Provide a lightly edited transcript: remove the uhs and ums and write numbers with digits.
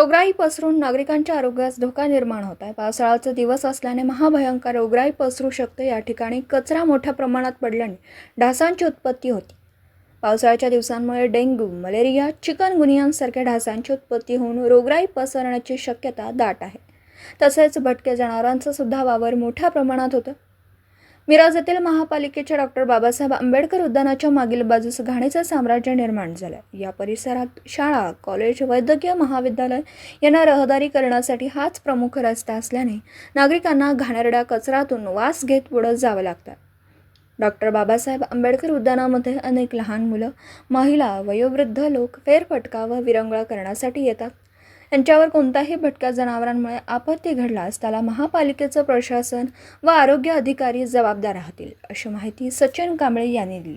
रोगराई पसरून नागरिकांच्या आरोग्यास धोका निर्माण होत आहे। पावसाळ्याचा दिवस असल्याने महाभयंकर रोगराई पसरू शकते। या ठिकाणी कचरा मोठ्या प्रमाणात पडल्याने डासांची उत्पत्ती होती। पावसाळ्याच्या दिवसांमुळे डेंग्यू, मलेरिया, चिकनगुनियासारख्या डासांची उत्पत्ती होऊन रोगराई पसरण्याची शक्यता दाट आहे। तसेच भटक्या जनावरांचा सुद्धा वावर मोठ्या प्रमाणात होतो। मिरज येथील महापालिकेच्या डॉक्टर बाबासाहेब आंबेडकर उद्यानाच्या मागील बाजूस घाणीचे साम्राज्य निर्माण झाले। या परिसरात शाळा, कॉलेज, वैद्यकीय महाविद्यालय यांना रहदारी करण्यासाठी हाच प्रमुख रस्ता असल्याने नागरिकांना घाणेरड्या कचऱ्यातून वास घेत पुढे जावे लागते। डॉक्टर बाबासाहेब आंबेडकर उद्यानामध्ये अनेक लहान मुलं, महिला, वयोवृद्ध लोक फेरफटका व विरंगुळा करण्यासाठी येतात। यांच्यावर कोणत्याही भटक्या जनावरांमुळे आपत्ती घडल्यास त्याला महापालिकेचं प्रशासन व आरोग्य अधिकारी जबाबदार राहतील, अशी माहिती सचिन कांबळे यांनी दिली।